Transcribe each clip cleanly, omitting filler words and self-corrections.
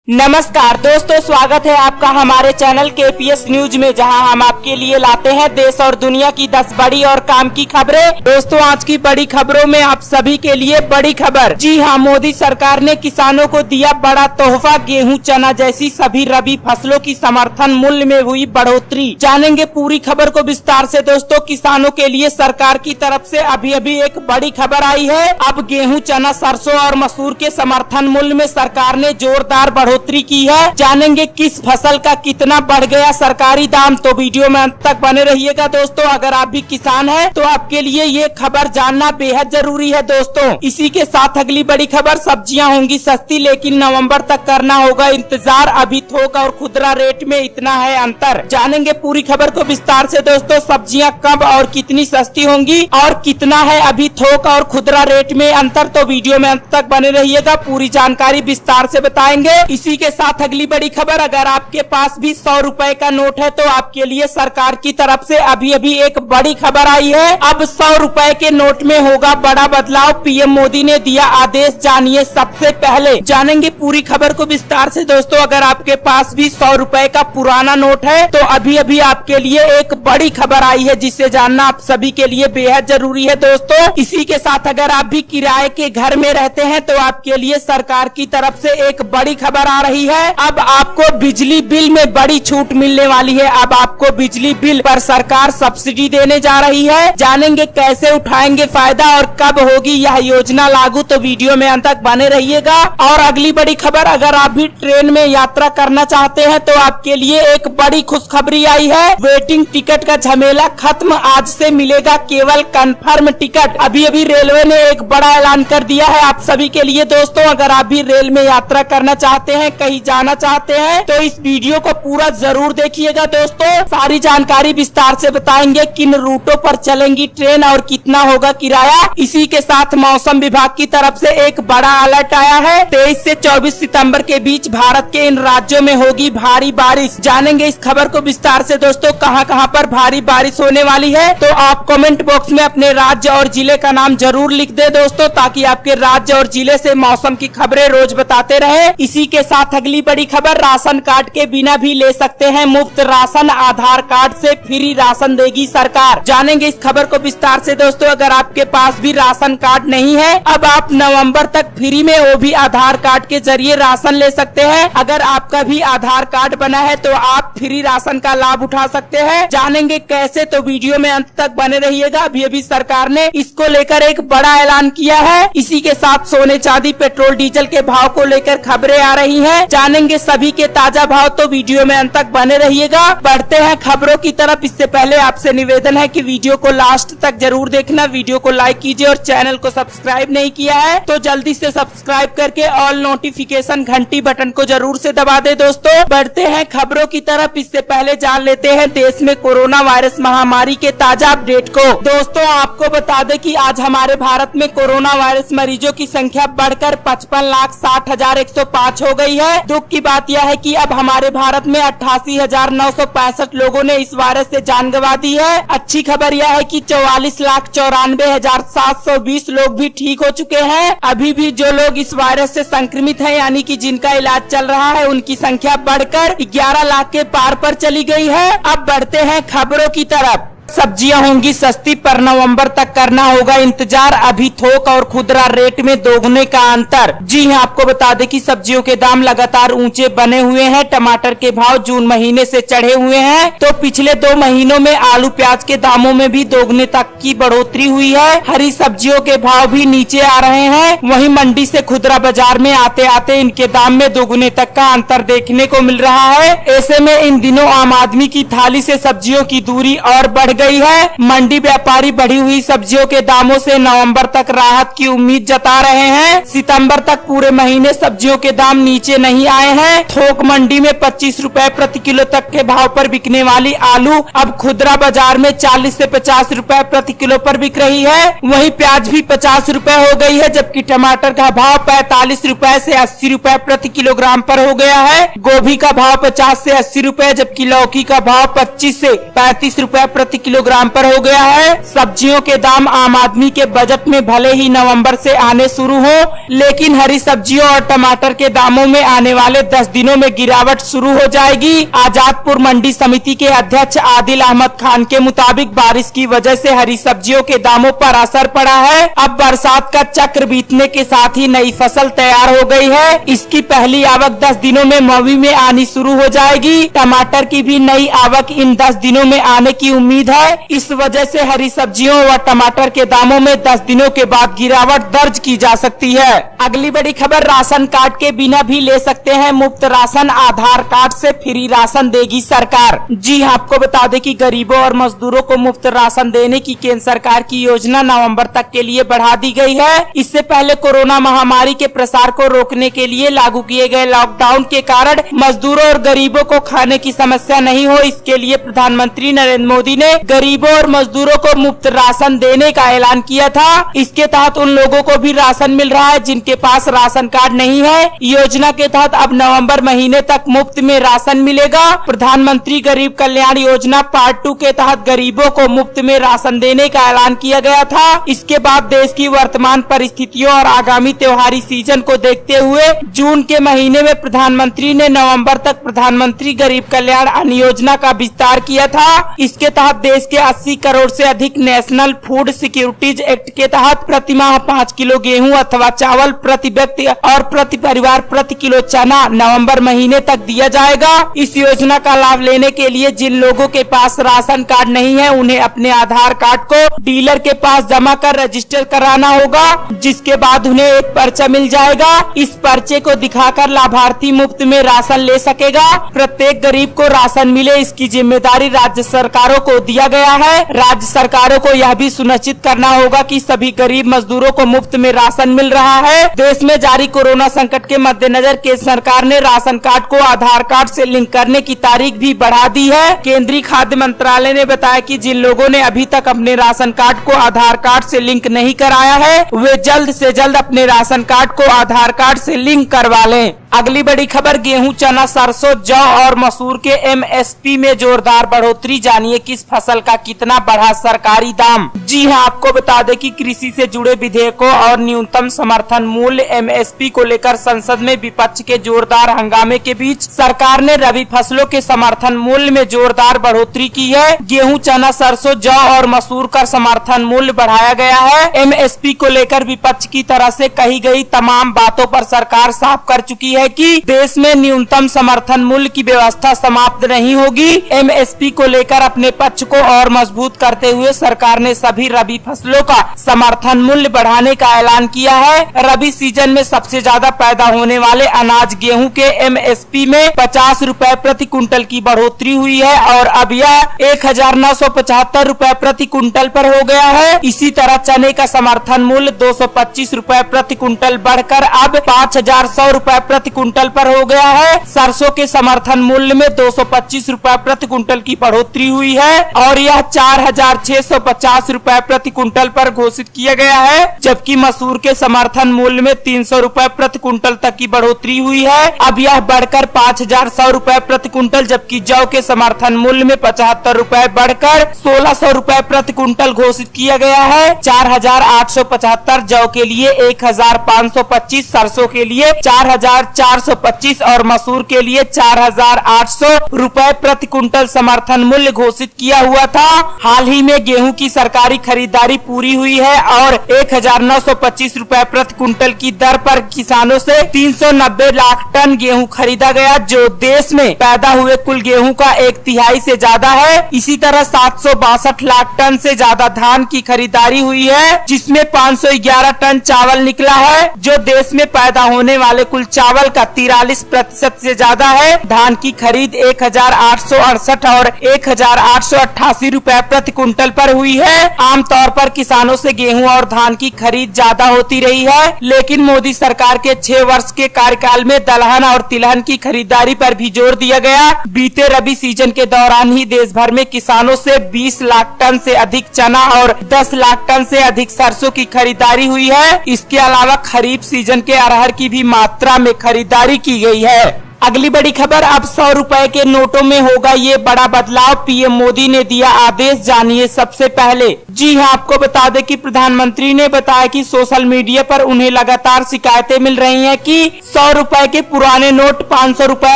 नमस्कार दोस्तों, स्वागत है आपका हमारे चैनल केपीएस न्यूज में, जहां हम आपके लिए लाते हैं देश और दुनिया की 10 बड़ी और काम की खबरें। दोस्तों, आज की बड़ी खबरों में आप सभी के लिए बड़ी खबर। जी हां, मोदी सरकार ने किसानों को दिया बड़ा तोहफा। गेहूं, चना जैसी सभी रबी फसलों की समर्थन मूल्य में हुई बढ़ोतरी। जानेंगे पूरी खबर को विस्तार से। दोस्तों, किसानों के लिए सरकार की तरफ से अभी एक बड़ी खबर आई है। अब गेहूं, चना, सरसों और मसूर के समर्थन मूल्य में सरकार ने जोरदार बढ़ोतरी की है। जानेंगे किस फसल का कितना बढ़ गया सरकारी दाम, तो वीडियो में अंत तक बने रहिएगा। दोस्तों, अगर आप भी किसान हैं तो आपके लिए ये खबर जानना बेहद जरूरी है। दोस्तों, इसी के साथ अगली बड़ी खबर, सब्जियां होंगी सस्ती लेकिन नवंबर तक करना होगा इंतजार। अभी थोक और खुदरा रेट में इतना है अंतर। जानेंगे पूरी खबर को विस्तार से। दोस्तों, सब्जियां कब और कितनी सस्ती होंगी और कितना है अभी थोक और खुदरा रेट में अंतर, तो वीडियो में अंत तक बने रहिएगा। पूरी जानकारी विस्तार से बताएंगे। इसी के साथ अगली बड़ी खबर, अगर आपके पास भी 100 रुपए का नोट है तो आपके लिए सरकार की तरफ से अभी एक बड़ी खबर आई है। अब 100 रुपए के नोट में होगा बड़ा बदलाव। पीएम मोदी ने दिया आदेश, जानिए सबसे पहले। जानेंगे पूरी खबर को विस्तार से। दोस्तों, अगर आपके पास भी 100 रुपए का पुराना नोट है तो अभी आपके लिए एक बड़ी खबर आई है, जिसे जानना आप सभी के लिए बेहद जरूरी है। दोस्तों, इसी के साथ अगर आप भी किराए के घर में रहते हैं तो आपके लिए सरकार की तरफ से एक बड़ी खबर आ रही है। अब आपको बिजली बिल में बड़ी छूट मिलने वाली है। अब आपको बिजली बिल पर सरकार सब्सिडी देने जा रही है। जानेंगे कैसे उठाएंगे फायदा और कब होगी यह योजना लागू, तो वीडियो में अंत तक बने रहिएगा। और अगली बड़ी खबर, अगर आप भी ट्रेन में यात्रा करना चाहते हैं तो आपके लिए एक बड़ी खुशखबरी आई है। वेटिंग टिकट का झमेला खत्म, आज से मिलेगा केवल कंफर्म टिकट। अभी रेलवे ने एक बड़ा ऐलान कर दिया है आप सभी के लिए। दोस्तों, अगर आप भी रेल में यात्रा करना चाहते हैं, कहीं जाना चाहते हैं, तो इस वीडियो को पूरा जरूर देखिएगा। दोस्तों, सारी जानकारी विस्तार से बताएंगे, किन रूटों पर चलेंगी ट्रेन और कितना होगा किराया। इसी के साथ मौसम विभाग की तरफ से एक बड़ा अलर्ट आया है। 23 से 24 सितंबर के बीच भारत के इन राज्यों में होगी भारी बारिश। जानेंगे इस खबर को विस्तार से। दोस्तों, कहां पर भारी बारिश होने वाली है, तो आप कमेंट बॉक्स में अपने राज्य और जिले का नाम जरूर लिख दे दोस्तों, ताकि आपके राज्य और जिले से मौसम की खबरें रोज बताते रहे। इसी के साथ अगली बड़ी खबर, राशन कार्ड के बिना भी ले सकते हैं मुफ्त राशन, आधार कार्ड से फ्री राशन देगी सरकार। जानेंगे इस खबर को विस्तार से। दोस्तों, अगर आपके पास भी राशन कार्ड नहीं है, अब आप नवंबर तक फ्री में, वो भी आधार कार्ड के जरिए राशन ले सकते हैं। अगर आपका भी आधार कार्ड बना है तो आप फ्री राशन का लाभ उठा सकते हैं। जानेंगे कैसे, तो वीडियो में अंत तक बने रहिएगा। अभी सरकार ने इसको लेकर एक बड़ा ऐलान किया है। इसी के साथ सोने, चांदी, पेट्रोल, डीजल के भाव को लेकर खबरें आ रही है। जानेंगे सभी के ताजा भाव, तो वीडियो में अंत तक बने रहिएगा। बढ़ते हैं खबरों की तरफ। इससे पहले आपसे निवेदन है कि वीडियो को लास्ट तक जरूर देखना। वीडियो को लाइक कीजिए और चैनल को सब्सक्राइब नहीं किया है तो जल्दी से सब्सक्राइब करके ऑल नोटिफिकेशन घंटी बटन को जरूर से दबा दे। दोस्तों, बढ़ते हैं खबरों की तरफ। इससे पहले जान लेते हैं देश में कोरोना वायरस महामारी के ताजा अपडेट को। दोस्तों, आपको बता दें कि आज हमारे भारत में कोरोना वायरस मरीजों की संख्या बढ़कर 55,60,105 हो गई है। दुख की बात यह है कि अब हमारे भारत में 88,965 लोगों ने इस वायरस से जान गंवा दी है। अच्छी खबर यह है कि 44,94,720 लोग भी ठीक हो चुके हैं। अभी भी जो लोग इस वायरस से संक्रमित हैं, यानी कि जिनका इलाज चल रहा है, उनकी संख्या बढ़कर 11 लाख के पार पर चली गई है। अब बढ़ते हैं खबरों की तरफ। सब्जियां होंगी सस्ती पर नवंबर तक करना होगा इंतजार। अभी थोक और खुदरा रेट में दोगुने का अंतर। जी हां, आपको बता दें कि सब्जियों के दाम लगातार ऊंचे बने हुए हैं। टमाटर के भाव जून महीने से चढ़े हुए हैं, तो पिछले 2 महीनों में आलू प्याज के दामों में भी दोगुने तक की बढ़ोतरी हुई है। हरी सब्जियों के भाव भी नीचे आ रहे हैं। वहीं मंडी से खुदरा बाजार में आते आते इनके दाम में दोगुने तक का अंतर देखने को मिल रहा है। ऐसे में इन दिनों आम आदमी की थाली से सब्जियों की दूरी और बढ़ गई है। मंडी व्यापारी बढ़ी हुई सब्जियों के दामों से नवंबर तक राहत की उम्मीद जता रहे हैं। सितंबर तक पूरे महीने सब्जियों के दाम नीचे नहीं आए हैं। थोक मंडी में 25 रुपए प्रति किलो तक के भाव पर बिकने वाली आलू अब खुदरा बाजार में 40 से 50 रुपए प्रति किलो पर बिक रही है। वहीं प्याज भी 50 रुपए हो गई है, जबकि टमाटर का भाव 45 रुपए से 80 रुपए प्रति किलोग्राम पर हो गया है। गोभी का भाव 50 से 80 रुपए, जबकि लौकी का भाव 25 से 35 रुपए प्रति किलोग्राम पर हो गया है। सब्जियों के दाम आम आदमी के बजट में भले ही नवंबर से आने शुरू हो, लेकिन हरी सब्जियों और टमाटर के दामों में आने वाले 10 दिनों में गिरावट शुरू हो जाएगी। आजादपुर मंडी समिति के अध्यक्ष आदिल अहमद खान के मुताबिक बारिश की वजह से हरी सब्जियों के दामों पर असर पड़ा है। अब बरसात का चक्र बीतने के साथ ही नई फसल तैयार हो गई है। इसकी पहली आवक 10 दिनों में मवी में आनी शुरू हो जाएगी। टमाटर की भी नई आवक इन 10 दिनों में आने की उम्मीद है। इस वजह से हरी सब्जियों व टमाटर के दामों में 10 दिनों के बाद गिरावट दर्ज की जा सकती है। अगली बड़ी खबर, राशन कार्ड के बिना भी ले सकते हैं मुफ्त राशन, आधार कार्ड से फ्री राशन देगी सरकार। जी हाँ, आपको बता दें कि गरीबों और मजदूरों को मुफ्त राशन देने की केंद्र सरकार की योजना नवंबर तक के लिए बढ़ा दी गई है। इससे पहले कोरोना महामारी के प्रसार को रोकने के लिए लागू किए गए लॉकडाउन के कारण मजदूरों और गरीबों को खाने की समस्या नहीं हो, इसके लिए प्रधानमंत्री नरेंद्र मोदी ने गरीबों और मजदूरों को मुफ्त राशन देने का ऐलान किया था। इसके तहत उन लोगों को भी राशन मिल रहा है जिनके पास राशन कार्ड नहीं है। योजना के तहत अब नवंबर महीने तक मुफ्त में राशन मिलेगा। प्रधानमंत्री गरीब कल्याण योजना पार्ट 2 के तहत गरीबों को मुफ्त में राशन देने का ऐलान किया गया था। इसके बाद देश की वर्तमान परिस्थितियों और आगामी त्योहारी सीजन को देखते हुए जून के महीने में प्रधानमंत्री ने नवंबर तक प्रधानमंत्री गरीब कल्याण अन्न योजना का विस्तार किया था। इसके तहत देश के 80 करोड़ से अधिक नेशनल फूड सिक्योरिटीज एक्ट के तहत प्रति माह 5 किलो गेहूं अथवा चावल प्रति व्यक्ति और प्रति परिवार प्रति किलो चना नवंबर महीने तक दिया जाएगा। इस योजना का लाभ लेने के लिए जिन लोगों के पास राशन कार्ड नहीं है उन्हें अपने आधार कार्ड को डीलर के पास जमा कर रजिस्टर कराना होगा, जिसके बाद उन्हें एक पर्चा मिल जाएगा। इस पर्चे को दिखाकर लाभार्थी मुफ्त में राशन ले सकेगा। प्रत्येक गरीब को राशन मिले, इसकी जिम्मेदारी राज्य सरकारों को दिया गया है। राज्य सरकारों को यह भी सुनिश्चित करना होगा कि सभी गरीब मजदूरों को मुफ्त में राशन मिल रहा है। देश में जारी कोरोना संकट के मद्देनजर केंद्र सरकार ने राशन कार्ड को आधार कार्ड से लिंक करने की तारीख भी बढ़ा दी है। केंद्रीय खाद्य मंत्रालय ने बताया कि जिन लोगों ने अभी तक अपने राशन कार्ड को आधार कार्ड से लिंक नहीं कराया है वे जल्द से जल्द अपने राशन कार्ड को आधार कार्ड से लिंक करवा लें। अगली बड़ी खबर, गेहूं, चना, सरसों, जौ और मसूर के एमएसपी में जोरदार बढ़ोतरी। जानिए किस फसल का कितना बढ़ा सरकारी दाम। जी हां, आपको बता दें कि कृषि से जुड़े विधेयकों और न्यूनतम समर्थन मूल्य एमएसपी को लेकर संसद में विपक्ष के जोरदार हंगामे के बीच सरकार ने रबी फसलों के समर्थन मूल्य में जोरदार बढ़ोतरी की है। गेहूं, चना, सरसों, जौ और मसूर का समर्थन मूल्य बढ़ाया गया है। एमएसपी को लेकर विपक्ष की तरफ से कही गई तमाम बातों पर सरकार साफ कर चुकी है कि देश में न्यूनतम समर्थन मूल्य की व्यवस्था समाप्त नहीं होगी। एमएसपी को लेकर अपने पक्ष को और मजबूत करते हुए सरकार ने सभी रबी फसलों का समर्थन मूल्य बढ़ाने का ऐलान किया है। रबी सीजन में सबसे ज्यादा पैदा होने वाले अनाज गेहूं के एमएसपी में 50 रुपए प्रति कुंटल की बढ़ोतरी हुई है और अब यह 1975 रुपए प्रति कुंटल पर हो गया है। इसी तरह चने का समर्थन मूल्य 225 रुपए प्रति कुंटल बढ़कर अब 5100 रुपए प्रति कुंटल पर हो गया है। सरसों के समर्थन मूल्य में 225 रुपए प्रति कुंटल की बढ़ोतरी हुई है और यह 4650 रुपए प्रति कुंटल पर घोषित किया गया है, जबकि मसूर के समर्थन मूल्य में 300 रुपए प्रति कुंटल तक की बढ़ोतरी हुई है। अब यह बढ़कर 5100 रुपए प्रति कुंटल, जबकि जौ के समर्थन मूल्य में 75 रुपए बढ़कर 1600 रुपए प्रति कुंटल घोषित किया गया है। 4875 जौ के लिए 1525, सरसों के लिए 4425 और मसूर के लिए 4800 रुपए प्रति कुंटल समर्थन मूल्य घोषित किया हुआ था। हाल ही में गेहूं की सरकारी खरीदारी पूरी हुई है और 1925 रुपए प्रति कुंटल की दर पर किसानों से 390 लाख टन गेहूं खरीदा गया, जो देश में पैदा हुए कुल गेहूं का 1/3 से ज्यादा है। इसी तरह 762 लाख टन से ज्यादा धान की खरीदारी हुई है, जिसमें 511 टन चावल निकला है, जो देश में पैदा होने वाले कुल चावल का 43% से ज्यादा है। धान की खरीद 1868 और 1888 रुपए प्रति कुंटल पर हुई है। आमतौर पर किसानों से गेहूं और धान की खरीद ज्यादा होती रही है, लेकिन मोदी सरकार के 6 वर्ष के कार्यकाल में दलहन और तिलहन की खरीदारी पर भी जोर दिया गया। बीते रबी सीजन के दौरान ही देश भर में किसानों से 20 लाख टन से अधिक चना और 10 लाख टन से अधिक सरसों की खरीदारी हुई है। इसके अलावा खरीफ सीजन के अरहर की भी मात्रा में खरीदारी की गई है। अगली बड़ी खबर, अब 100 रुपए के नोटों में होगा ये बड़ा बदलाव, पीएम मोदी ने दिया आदेश, जानिए सबसे पहले। जी हां, आपको बता दें कि प्रधानमंत्री ने बताया कि सोशल मीडिया पर उन्हें लगातार शिकायतें मिल रही हैं कि 100 रुपए के पुराने नोट 500 रुपए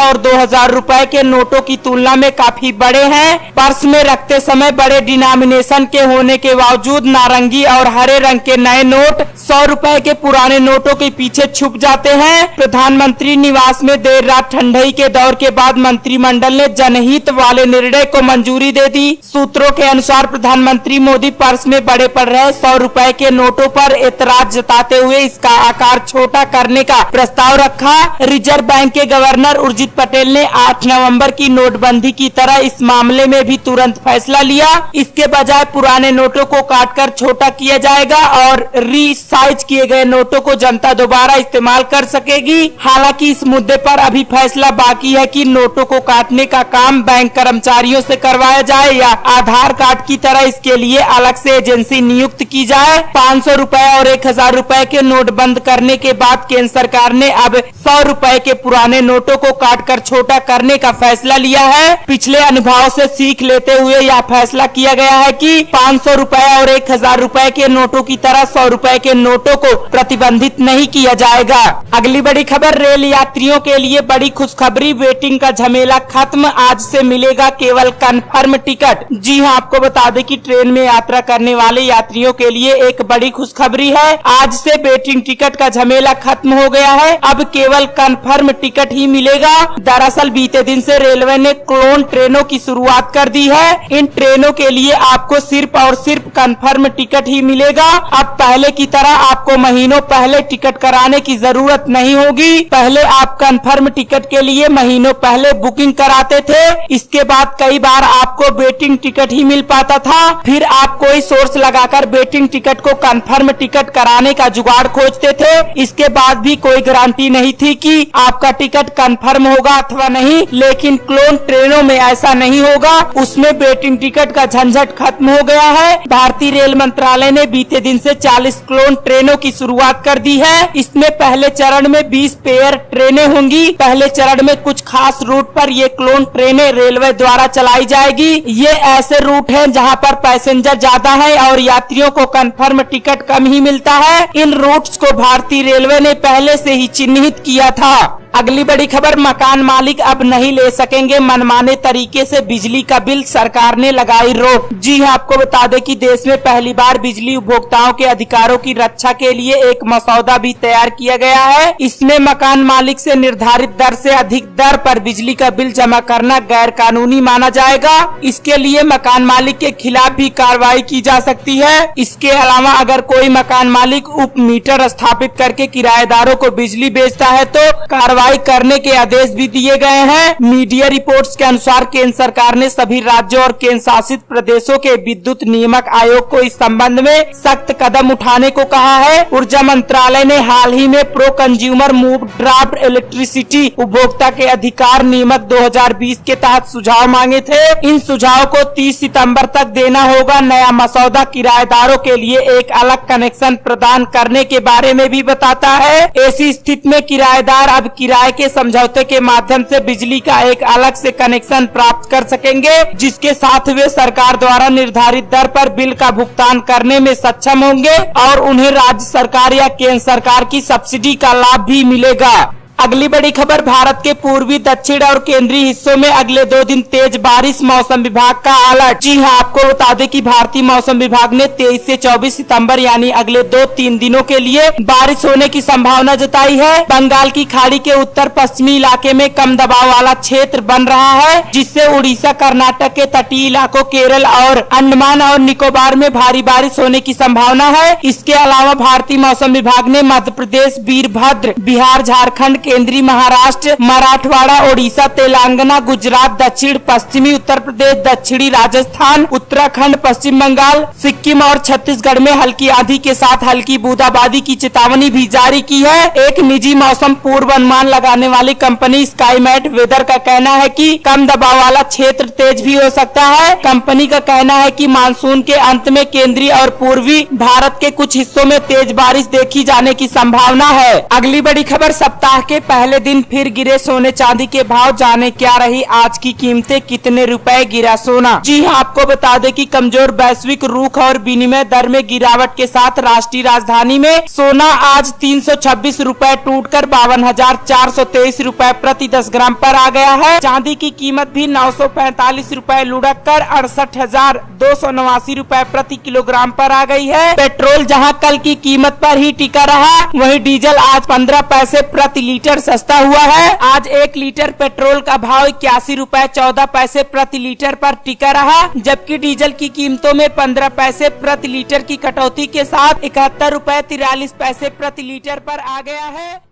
और 2000 रुपए के नोटों की तुलना में काफी बड़े हैं। पर्स में रखते समय बड़े डिनोमिनेशन के होने के बावजूद नारंगी और हरे रंग के नए नोट 100 रुपए के पुराने नोटों के पीछे छुप जाते हैं। प्रधानमंत्री निवास में देर रात ठंडई के दौर के बाद मंत्रिमंडल ने जनहित वाले निर्णय को मंजूरी दे दी। सूत्रों के अनुसार प्रधानमंत्री मोदी पर्स में बड़े पड़ रहे 100 रुपए के नोटों पर एतराज जताते हुए इसका आकार छोटा करने का प्रस्ताव रखा। रिजर्व बैंक के गवर्नर उर्जित पटेल ने 8 नवंबर की नोटबंदी की तरह इस मामले में भी तुरंत फैसला लिया। इसके बजाय पुराने नोटों को काटकर छोटा किया जाएगा और रीसाइज किए गए नोटों को जनता दोबारा इस्तेमाल कर सकेगी। हालांकि इस मुद्दे पर अभी फैसला बाकी है कि नोटों को काटने का काम बैंक कर्मचारियों से करवाया जाए या आधार कार्ड की तरह इसके लिए अलग से एजेंसी नियुक्त की जाए। 500 रुपए और 1000 रुपए के नोट बंद करने के बाद केंद्र सरकार ने अब 100 रुपए के पुराने नोटों को काटकर छोटा करने का फैसला लिया है। पिछले अनुभव से सीख लेते हुए यह फैसला किया गया है कि 500 रुपए और 1000 रुपए के नोटों की तरह 100 रुपए के नोटों को प्रतिबंधित नहीं किया जाएगा। अगली बड़ी खबर, रेल यात्रियों के लिए बड़ी खुशखबरी, वेटिंग का झमेला खत्म, आज से मिलेगा केवल कंफर्म टिकट। जी हां, आपको बता दें कि ट्रेन में यात्रा करने वाले यात्रियों के लिए एक बड़ी खुशखबरी है। आज से वेटिंग टिकट का झमेला खत्म हो गया है, अब केवल कंफर्म टिकट ही मिलेगा। दरअसल बीते दिन से रेलवे ने क्लोन ट्रेनों की शुरुआत कर दी है। इन ट्रेनों के लिए आपको सिर्फ और सिर्फ कंफर्म टिकट ही मिलेगा। अब पहले की तरह आपको महीनों पहले टिकट कराने की जरूरत नहीं होगी। पहले आप कंफर्म टिकट के लिए महीनों पहले बुकिंग कराते थे, इसके बाद कई बार आपको वेटिंग टिकट ही मिल पाता था। फिर आप कोई सोर्स लगाकर वेटिंग टिकट को कंफर्म टिकट कराने का जुगाड़ खोजते थे। इसके बाद भी कोई गारंटी नहीं थी कि आपका टिकट कंफर्म होगा अथवा नहीं, लेकिन क्लोन ट्रेनों में ऐसा नहीं होगा। उसमें वेटिंग टिकट का झंझट खत्म हो गया है। भारतीय रेल मंत्रालय ने बीते दिन से 40 क्लोन ट्रेनों की शुरुआत कर दी है। इसमें पहले चरण में 20 पेयर ट्रेनें होंगी। पहले चरण में कुछ खास रूट पर ये क्लोन ट्रेनें रेलवे द्वारा चलाई जाएगी। ये ऐसे रूट हैं जहां पर पैसेंजर ज्यादा है और यात्रियों को कंफर्म टिकट कम ही मिलता है। इन रूट्स को भारतीय रेलवे ने पहले से ही चिन्हित किया था। अगली बड़ी खबर, मकान मालिक अब नहीं ले सकेंगे मनमाने तरीके से बिजली का बिल, सरकार ने लगाई रोक। जी हां, आपको बता दें कि देश में पहली बार बिजली उपभोक्ताओं के अधिकारों की रक्षा के लिए एक मसौदा भी तैयार किया गया है। इसमें मकान मालिक से निर्धारित दर से अधिक दर पर बिजली का बिल जमा करना गैर कानूनी माना जाएगा। इसके लिए मकान मालिक के खिलाफ भी कार्रवाई की जा सकती है। इसके अलावा अगर कोई मकान मालिक उप मीटर स्थापित करके किराएदारों को बिजली बेचता है तो कार्रवाई करने के आदेश भी दिए गए हैं। मीडिया रिपोर्ट्स के अनुसार केंद्र सरकार ने सभी राज्यों और केंद्र शासित प्रदेशों के विद्युत नियामक आयोग को इस संबंध में सख्त कदम उठाने को कहा है। ऊर्जा मंत्रालय ने हाल ही में pro consumer move draft electricity उपभोक्ता के अधिकार नियामक 2020 के तहत सुझाव मांगे थे। इन सुझाव को 30 सितंबर तक देना होगा। नया मसौदा किराएदारों के लिए एक अलग कनेक्शन प्रदान करने के बारे में भी बताता है। ऐसी स्थिति में किराएदार अब किराए के समझौते के माध्यम से बिजली का एक अलग से कनेक्शन प्राप्त कर सकेंगे, जिसके साथ वे सरकार द्वारा निर्धारित दर पर बिल का भुगतान करने में सक्षम होंगे और उन्हें राज्य सरकार या केंद्र सरकार की सब्सिडी का लाभ भी मिलेगा। अगली बड़ी खबर, भारत के पूर्वी, दक्षिण और केंद्रीय हिस्सों में अगले 2 दिन तेज बारिश, मौसम विभाग का अलर्ट। जी हां, आपको बता दें कि भारतीय मौसम विभाग ने 23 से 24 सितंबर यानी अगले 2-3 दिनों के लिए बारिश होने की संभावना जताई है। बंगाल की खाड़ी के उत्तर पश्चिमी इलाके में कम दबाव वाला क्षेत्र बन रहा है, जिससे उड़ीसा, कर्नाटक के तटीय इलाकों, केरल और अंडमान और निकोबार में भारी बारिश होने की संभावना है। इसके अलावा भारतीय मौसम विभाग ने मध्य प्रदेश, वीरभद्र, बिहार, झारखंड, केंद्रीय महाराष्ट्र, मराठवाड़ा, ओडिशा, तेलंगाना, गुजरात, दक्षिण पश्चिमी उत्तर प्रदेश, दक्षिणी राजस्थान, उत्तराखंड, पश्चिम बंगाल, सिक्किम और छत्तीसगढ़ में हल्की आंधी के साथ हल्की बूंदाबांदी की चेतावनी भी जारी की है। एक निजी मौसम पूर्वानुमान लगाने वाली कंपनी स्काईमेट वेदर का कहना है कि कम दबाव वाला क्षेत्र तेज भी हो सकता है। कंपनी का कहना है कि मानसून के अंत में केंद्रीय और पूर्वी भारत के कुछ हिस्सों में तेज बारिश देखी जाने की संभावना है। अगली बड़ी खबर, सप्ताह के पहले दिन फिर गिरे सोने चांदी के भाव। जाने क्या रही आज की कीमतें, कितने रुपए गिरा सोना। जी हां, आपको बता दें कि कमजोर वैश्विक रुख और विनिमय दर में गिरावट के साथ राष्ट्रीय राजधानी में सोना आज 326 रुपए टूटकर 52,423 रुपए प्रति 10 ग्राम पर आ गया है। चांदी की कीमत भी 945 रुपए लुढ़क कर 68,289 रुपए प्रति किलोग्राम पर आ गई है। पेट्रोल जहां कल की कीमत पर ही टिका रहा, वहीं डीजल आज 15 पैसे प्रति लीटर सस्ता हुआ है। आज 1 लीटर पेट्रोल का भाव 81 रुपए 14 पैसे प्रति लीटर पर टिका रहा, जबकि डीजल की कीमतों में 15 पैसे प्रति लीटर की कटौती के साथ 71 रुपए 43 पैसे प्रति लीटर पर आ गया है।